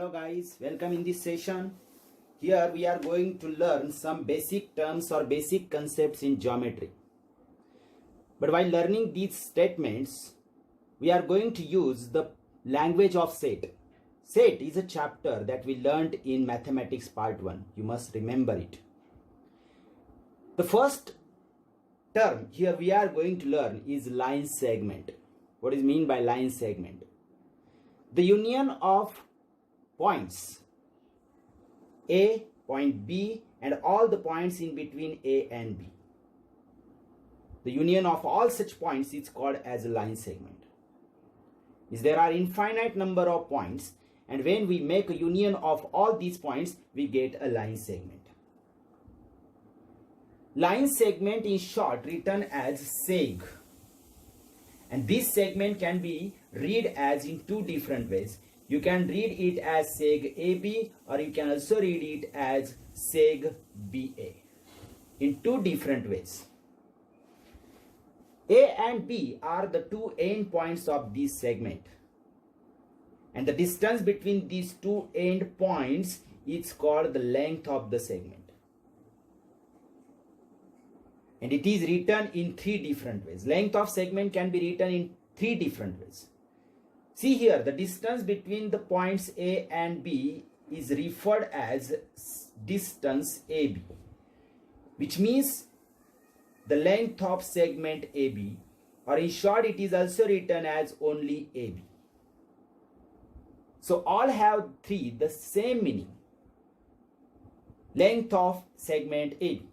Hello guys, welcome in this session. Here we are going to learn some basic terms or basic concepts in geometry. But while learning these statements, we are going to use the language of set. Set is a chapter that we learned in mathematics part 1. You must remember it. The first term here we are going to learn is line segment. What is meant by line segment? The union of points A, point B, and all the points in between A and B. The union of all such points is called as a line segment. There are infinite number of points, and when we make a union of all these points, we get a line segment. Line segment is short written as seg. And this segment can be read as in two different ways. You can read it as seg AB, or you can also read it as seg BA in two different ways. A and B are the two end points of this segment. And the distance between these two end points is called the length of the segment. And it is written in three different ways. Length of segment can be written in three different ways. See here, the distance between the points A and B is referred as distance AB, which means the length of segment AB, or in short it is also written as only AB. So all have the same meaning. Length of segment AB.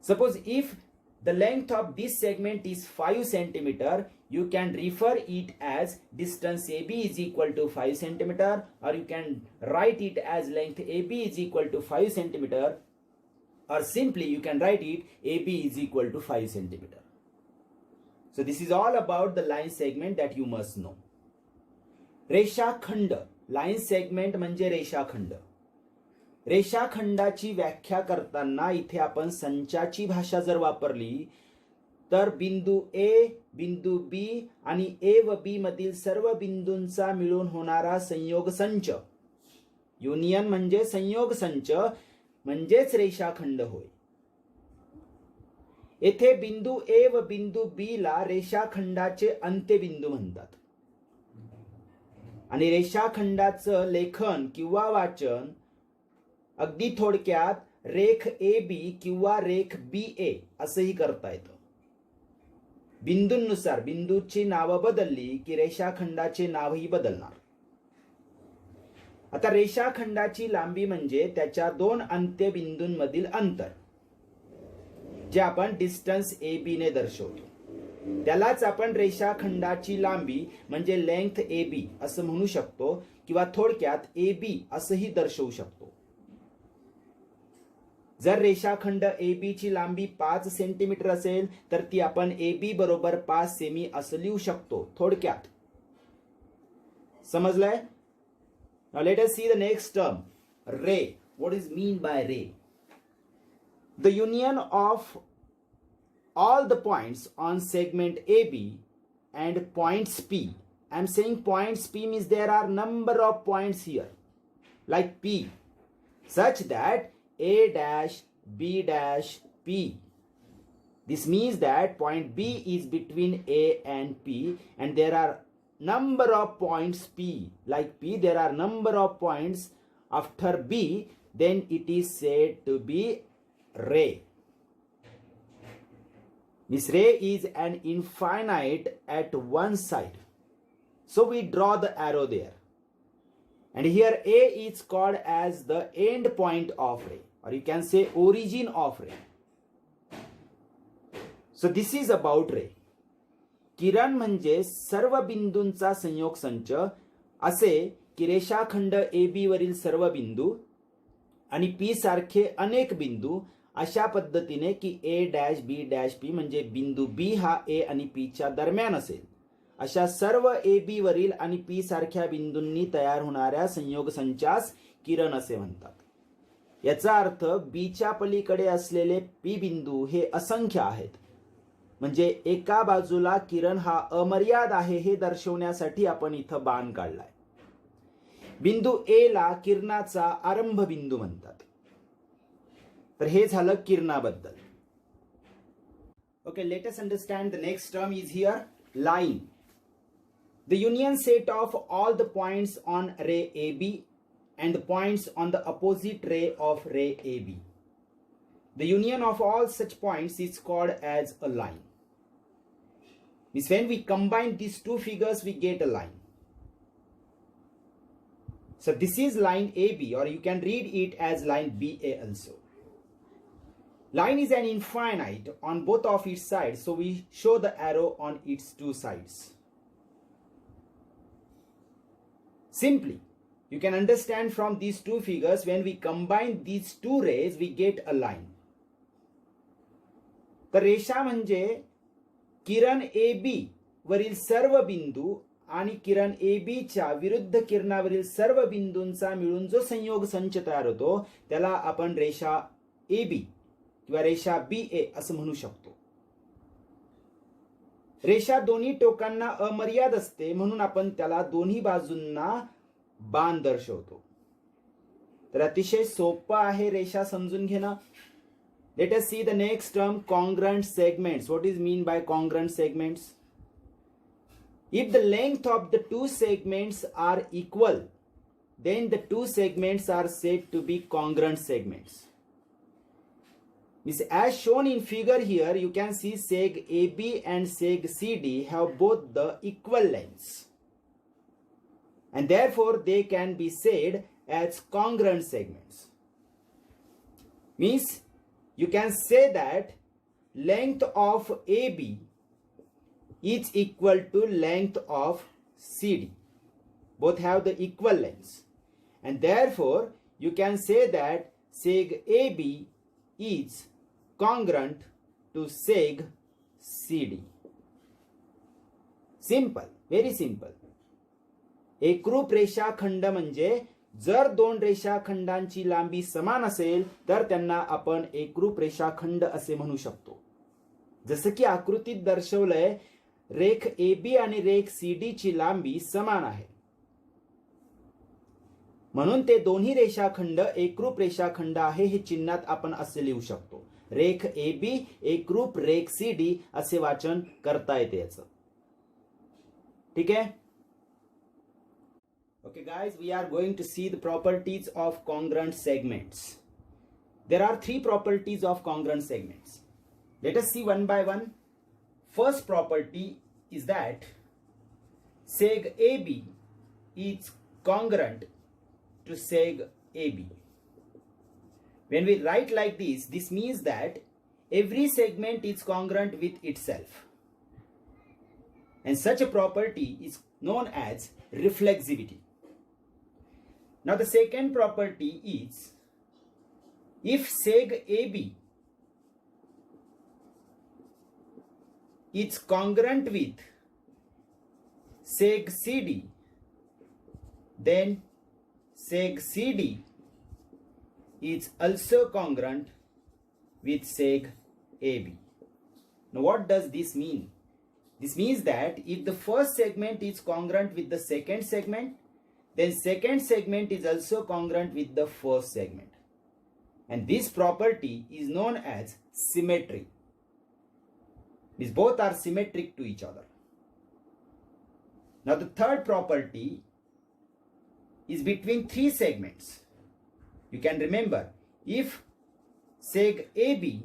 Suppose if the length of this segment is 5 centimeter, you can refer it as distance AB is equal to 5 centimeter, or you can write it as length AB is equal to 5 centimeter, or simply you can write it AB is equal to 5 centimeter. So this is all about the line segment that you must know. रेषाखंड, line segment म्हणजे रेषाखंड. रेषाखंडाची व्याख्या करताना इथे आपण संचाची भाषा जर वापरली तर बिंदू ए, बिंदू बी आणि ए व बी मधील सर्व बिंदूंचा मिळून होणारा संयोग संच, युनियन म्हणजे संयोग संच, म्हणजेच रेषाखंड होय. येथे बिंदू ए व बिंदू बी ला रेषाखंडाचे अंत्यबिंदू म्हणतात. आणि रेषाखंडाचं लेखन किंवा वाचन अगदी थोडक्यात रेख ए बी किंवा रेख बी ए असंही करता येतं. बिंदूंनुसार बिंदूची नावं बदलली की रेषाखंडाचे नावही बदलणार. आता रेषाखंडाची लांबी म्हणजे त्याच्या दोन अंत्यबिंदूंमधील अंतर, जे आपण डिस्टन्स ए बी ने दर्शवतो. त्यालाच आपण रेषाखंडाची लांबी म्हणजे लेंथ ए बी असं म्हणू शकतो, किंवा थोडक्यात ए बी असंही दर्शवू शकतो. जर रेषाखंड ए बी ची लांबी 5 सेंटीमीटर असेल तर ती आपण ए बी बरोबर 5 सेमी असं लिहू शकतो थोडक्यात. समजलंय? Now let us see the next term, ray. What is mean by ray? The union of all the points on segment AB and points P. I am saying points P means there are number of points here like P, such that A dash, B dash, P. This means that point B is between A and P, and there are number of points P like P. There are number of points after B. Then it is said to be ray. This ray is an infinite at one side. So we draw the arrow there. And here A is called as the end point of ray, or you can say origin of ray. So this is about ray. किरण म्हणजे सर्व बिंदूंचा संयोग संच, असे की रेषाखंड A B वरील सर्व बिंदू आणि P सारखे अनेक बिंदू, अशा पद्धतीने की A dash B dash P म्हणजे बिंदू बी हा ए आणि पी च्या दरम्यान असेल, अशा सर्व ए बी वरील आणि पी सारख्या बिंदूंनी तयार होणाऱ्या संयोग संचास किरण असे म्हणतात. याचा अर्थ बी च्या पलीकडे असलेले पी बिंदू हे असंख्य आहेत. म्हणजे एका बाजूला किरण हा अमर्याद आहे हे दर्शवण्यासाठी आपण इथं बाण काढलाय. बिंदू ए ला किरणाचा आरंभ बिंदू म्हणतात. तर हे झालं किरणाबद्दल. Okay, let us understand the next term is here line. The union set of all the points on ray AB and the points on the opposite ray of ray AB. The union of all such points is called as a line. Means when we combine these two figures, we get a line. So this is line AB, or you can read it as line BA also. Line is an infinite on both of its sides, so we show the arrow on its two sides. Simply, you can understand from these two figures, when we combine these two rays, we get a line. तर रेषा म्हणजे किरण AB वरील सर्व बिंदू आणि किरण AB च्या विरुद्ध किरणावरील सर्व बिंदूंचा मिळून जो संयोग संच तयार होतो त्याला आपण रेषा AB किंवा रेषा BA असं म्हणू शकतो. रेषा दोन्ही टोकांना अमर्याद असते म्हणून आपण त्याला दोन्ही बाजूंना बाण दर्शवतो. तर अतिशय सोपं आहे रेषा समजून घेणं. Let us see the next term, congruent segments. What is mean by congruent segments? If the length of the two segments are equal, then the two segments are said to be congruent segments. As shown in figure here, you can see seg AB and seg CD have both the equal lengths, and therefore they can be said as congruent segments. Means you can say that length of AB is equal to length of CD. Both have the equal lengths, and therefore you can say that seg AB is congruent to seg CD. Simple, very simple. एकरूप रेषाखंड म्हणजे जर दोन रेषाखंडांची लांबी समान असेल तर त्यांना आपण एकरूप रेषाखंड असे म्हणू शकतो. जसं की आकृतीत दर्शवलंय, रेख AB आणि रेख CD ची लांबी समान आहे म्हणून ते दोन्ही रेषाखंड एकरूप रेषाखंड आहे हे चिन्हात आपण असे लिहू शकतो. रेख AB एकरूप रेख CD असे वाचन करता येते याचं. ठीक आहे. Okay guys, we are going to see the properties of congruent segments. There are three properties of congruent segments. Let us see one by one. First property is that seg AB is congruent to seg AB. When we write like this, this means that every segment is congruent with itself. And such a property is known as reflexivity. Now the second property is, if seg AB is congruent with seg CD, then seg CD is also congruent with seg AB. Now what does this mean? This means that if the first segment is congruent with the second segment, then second segment is also congruent with the first segment. And this property is known as symmetry. These both are symmetric to each other. Now the third property is between three segments. You can remember, if seg AB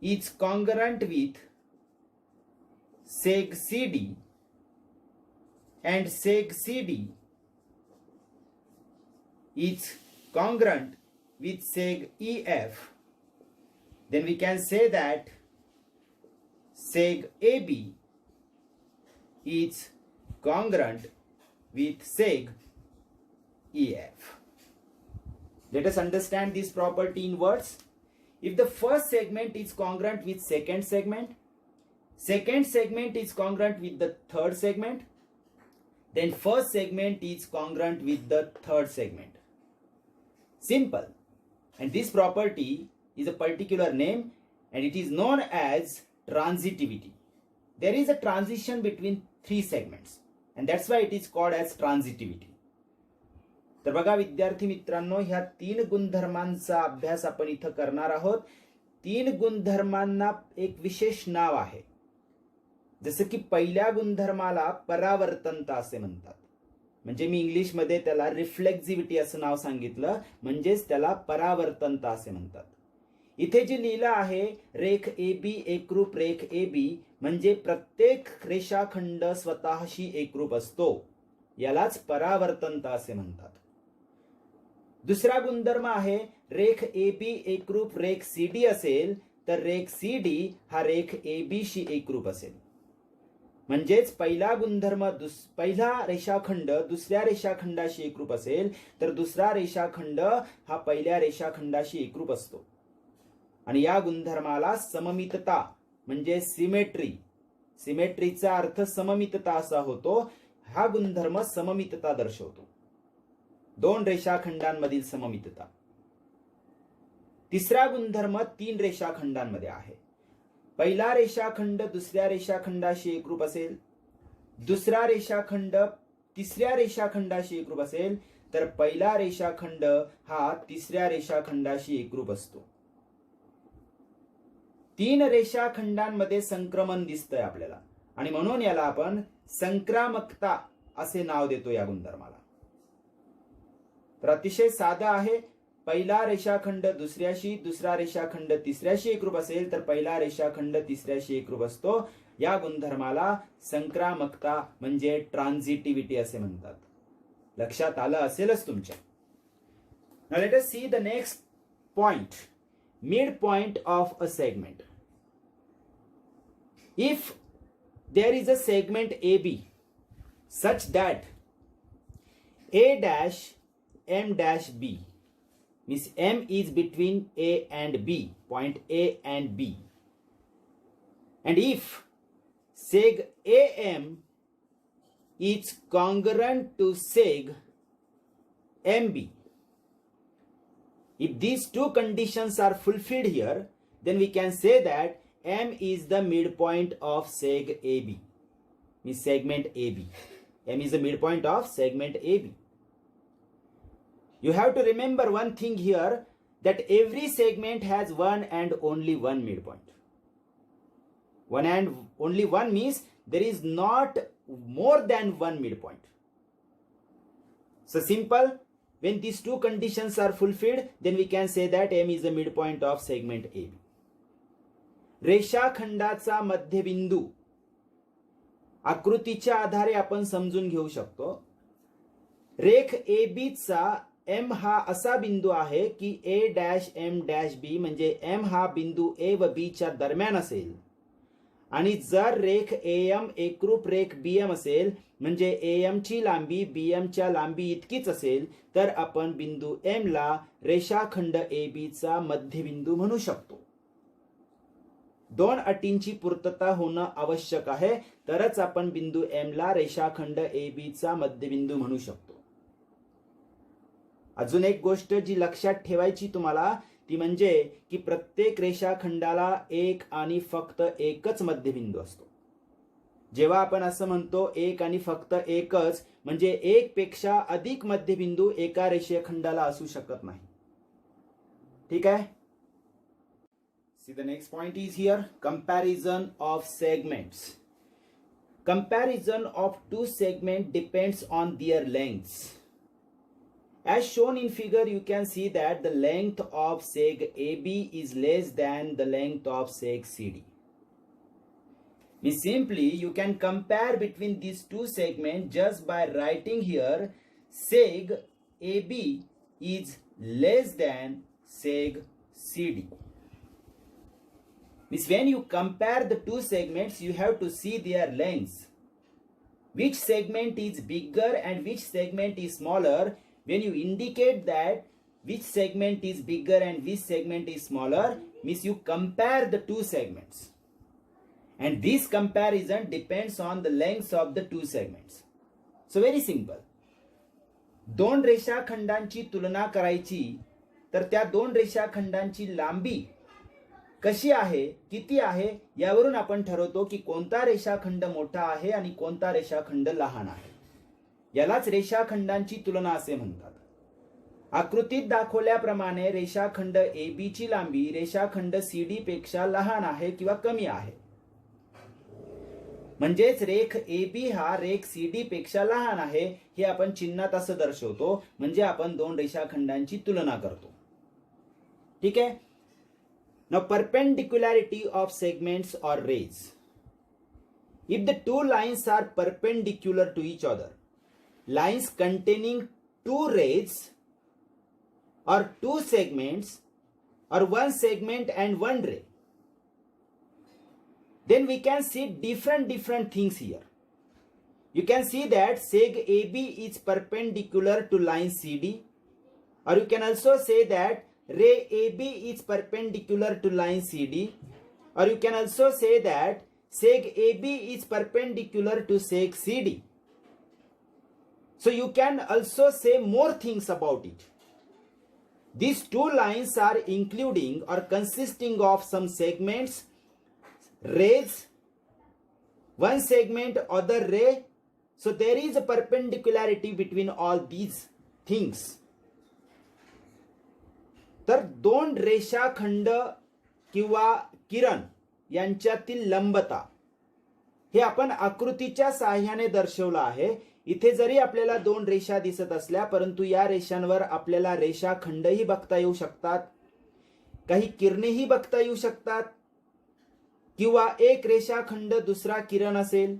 is congruent with seg CD and seg CD is congruent with seg EF, then we can say that seg AB is congruent with seg EF. Let us understand this property in words. If the first segment is congruent with second segment is congruent with the third segment, then first segment is congruent with the third segment. Simple. And this property is a particular name and it is known as transitivity. There is a transition between three segments and that's why it is called as transitivity. तर बघा विद्यार्थी मित्रांनो, ह्या 3 गुणधर्मांचा अभ्यास आपण इथं करणार आहोत. 3 गुणधर्मांना एक विशेष नाव आहे. जसं की पहिल्या गुणधर्माला परावर्तनता असे म्हणतात. म्हणजे मी इंग्लिशमध्ये त्याला रिफ्लेक्झिव्हिटी असं नाव सांगितलं, म्हणजेच त्याला परावर्तनता असे म्हणतात. इथे जे लिहिलं आहे रेख AB एकरूप रेख AB, म्हणजे प्रत्येक रेषाखंड स्वतःशी एकरूप असतो, यालाच परावर्तनता असे म्हणतात. दुसरा गुणधर्म आहे रेख AB एकरूप रेख CD असेल तर रेख CD हा रेख AB शी एकरूप असेल. म्हणजेच पहिला गुणधर्म पहिला रेषाखंड दुसऱ्या रेषाखंडाशी एकरूप असेल तर दुसरा रेषाखंड हा पहिल्या रेषाखंडाशी एकरूप असतो. आणि या गुणधर्माला सममितता म्हणजे सिमेट्री, सिमेट्रीचा अर्थ सममितता असा होतो. हा गुणधर्म सममितता दर्शवतो, 2 रेषाखंडांमधील सममितता. तिसरा गुणधर्म 3 रेषाखंडांमध्ये आहे. पहिला रेषाखंड दुसऱ्या रेषाखंडाशी एकरूप असेल, दुसरा रेषाखंड तिसऱ्या रेषाखंडाशी एकरूप असेल तर पहिला रेषाखंड हा तिसऱ्या रेषाखंडाशी एकरूप असतो. 3 रेषाखंडांमध्ये संक्रमण दिसतंय आपल्याला आणि म्हणून याला आपण संक्रामकता असे नाव देतो या गुणधर्माला. तर अतिशय साधा आहे. पहिला रेषाखंड दुसऱ्याशी, दुसरा रेषाखंड तिसऱ्याशी एकरूप असेल तर पहिला रेषाखंड तिसऱ्याशी एकरूप असतो. या गुणधर्माला संक्रामकता म्हणजे ट्रान्झिटिव्हिटी असे म्हणतात. लक्षात आलं असेलच तुमच्या. Now let us see the next point, midpoint of a segment. If there is a segment AB such that A dash M dash B, means M is between A and B, point A and B, and if seg AM is congruent to seg MB, if these two conditions are fulfilled here, then we can say that M is the midpoint of seg AB, means segment AB. M is the midpoint of segment AB. You have to remember one thing here, that every segment has one and only one midpoint. One and only one means there is not more than one midpoint. So simple, when these two conditions are fulfilled, then we can say that M is the midpoint of segment AB. रेषाखंडाचा मध्यबिंदू आकृतीच्या आधारे आपण समजून घेऊ शकतो. रेख AB चा M हा असा बिंदू आहे की A dash M dash B, म्हणजे M हा बिंदू A व B च्या दरम्यान असेल. आणि जर रेख AM एकरूप रेख BM असेल, म्हणजे AM ची लांबी BM च्या लांबी इतकीच असेल, तर आपण बिंदू M ला रेषाखंड AB चा मध्यबिंदू म्हणू शकतो. 2 अटींची पूर्तता होणं आवश्यक आहे, तरच आपण बिंदू M ला रेषाखंड AB चा मध्यबिंदू म्हणू शकतो. अजून एक गोष्ट जी लक्षात ठेवायची तुम्हाला, ती म्हणजे की प्रत्येक रेषाखंडाला एक आणि फक्त एकच मध्यबिंदू असतो. जेव्हा आपण असं म्हणतो एक आणि फक्त एकच, म्हणजे एक पेक्षा अधिक मध्यबिंदू एका रेषाखंडाला असू शकत नाही. ठीक आहे. See, the next point is here, comparison of segments. Comparison of two segments depends on their lengths. As shown in figure, you can see that the length of seg AB is less than the length of seg CD. Means simply you can compare between these two segments just by writing here seg AB is less than seg CD. Means when you compare the two segments, you have to see their lengths. Which segment is bigger and which segment is smaller? When you indicate that which segment is bigger and which segment is smaller, means you compare the two segments. And this comparison depends on the lengths of the two segments. So very simple. 2 रेषाखंडांची तुलना करायची, तर त्या 2 रेषाखंडांची लांबी कशी आहे, किती आहे, यावरून आपण ठरवतो की कोणता रेषाखंड मोठा आहे आणि कोणता रेषाखंड लहान आहे. यालाच रेषाखंडांची तुलना असे म्हणतात. आकृतीत दाखवल्याप्रमाणे रेषाखंड AB ची लांबी रेषाखंड CD पेक्षा लहान आहे किंवा कमी आहे. म्हणजेच रेख AB हा रेख CD पेक्षा लहान आहे हे आपण चिन्हात असं दर्शवतो, म्हणजे आपण दोन रेषाखंडांची तुलना करतो. ठीक आहे. Now perpendicularity of segments or rays. If the two lines are perpendicular to each other, lines containing two rays or two segments or one segment and one ray, then we can see different things here. You can see that seg AB is perpendicular to line CD, or you can also say that ray AB is perpendicular to line CD, or you can also say that seg AB is perpendicular to seg CD. So you can also say more things about it. These two lines are including or consisting of some segments, rays, one segment, other ray. So there is a perpendicularity between all these things. तर दोन रेषाखंड किंवा किरण यांच्यातील लंबता हे आपण आकृतीच्या साहाय्याने दर्शवलं आहे. इथे जरी आपल्याला दोन रेषा दिसत असल्या, परंतु या रेषांवर आपल्याला रेषाखंडही बघता येऊ शकतात, काही किरणेही बघता येऊ शकतात, किंवा एक रेषाखंड दुसरा किरण असेल,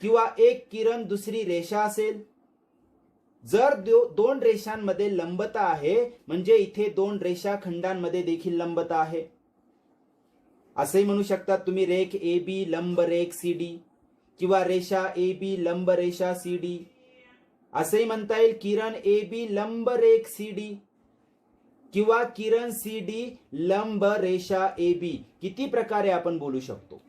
किंवा एक किरण दुसरी रेषा असेल. जर दोन रेषांमध्ये लंबता आहे म्हणजे इथे दोन रेषाखंडांमध्ये देखील लंबता आहे. असेही म्हणू शकतात तुम्ही रेख AB लंब रेख CD, किंवा रेषा AB लंब रेषा CD. असेही म्हणता येईल किरण AB लंब रेख CD, किंवा किरण CD लंब रेषा AB. किती प्रकारे आपण बोलू शकतो.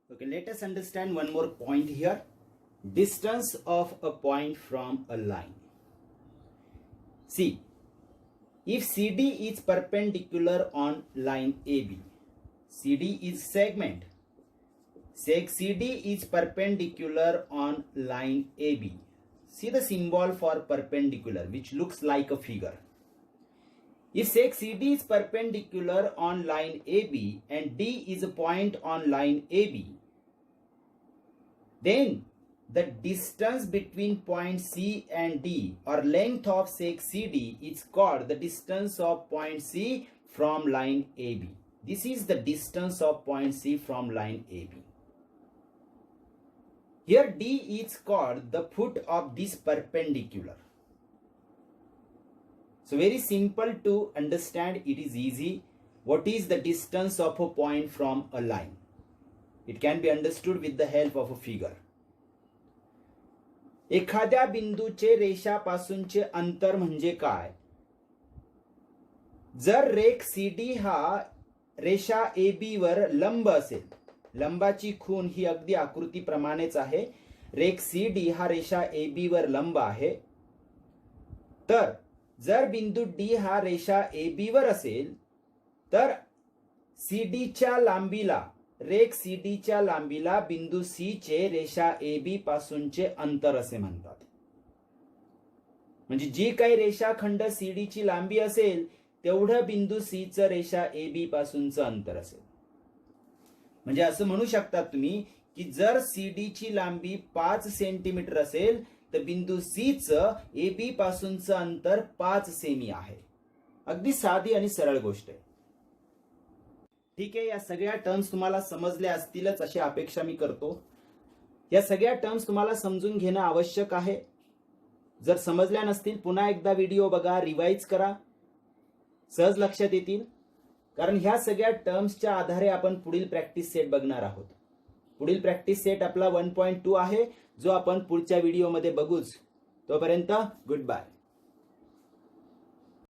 Okay, let us understand one more point here. Distance of a point from a line. See, if CD is perpendicular on line AB, CD is segment, seg CD is perpendicular on line AB. See the symbol for perpendicular which looks like a figure. If seg CD is perpendicular on line AB and D is a point on line AB, then the distance between point C and D, or length of seg CD, is called the distance of point C from line AB. This is the distance of point C from line AB. Here D is called the foot of this perpendicular. So very simple to understand, it is easy. What is the distance of a point from a line? It can be understood with the help of a figure. एखाद्या बिंदूचे रेषापासूनचे अंतर म्हणजे काय. जर रेख CD हा रेषा AB वर लंब असेल, लंबाची खूण ही अगदी आकृतीप्रमाणेच आहे, रेख CD हा रेषा AB वर लंब आहे, तर जर बिंदू D हा रेषा AB वर असेल तर CD च्या लांबीला, रेख CD च्या लांबीला बिंदू C चे रेषा AB पासूनचे अंतर असे म्हणतात. म्हणजे जी काही रेषाखंड CD ची लांबी असेल तेवढं बिंदू C चं रेषा AB पासूनचं अंतर असेल. म्हणजे असं म्हणू शकता तुम्ही की जर CD ची लांबी 5 सेंटीमीटर असेल तर बिंदू C चं AB पासूनचं अंतर 5 सेमी आहे. अगदी साधी आणि सरळ गोष्ट आहे. ठीक आहे. या सगळ्या टर्म्स तुम्हाला समजल्या असतीलच अशी अपेक्षा मी करतो. या सगळ्या टर्म्स तुम्हाला समजून घेणं आवश्यक आहे. जर समजल्या नसतील पुन्हा एकदा व्हिडिओ बघा, रिवाइज करा, सहज लक्षात येतील. कारण ह्या सगळ्या टर्म्सच्या आधारे आपण पुढील प्रॅक्टिस सेट बघणार आहोत. पुढील प्रॅक्टिस सेट आपला 1.2 आहे जो आपण पुढच्या व्हिडिओमध्ये बघूच. तोपर्यंत गुड बाय.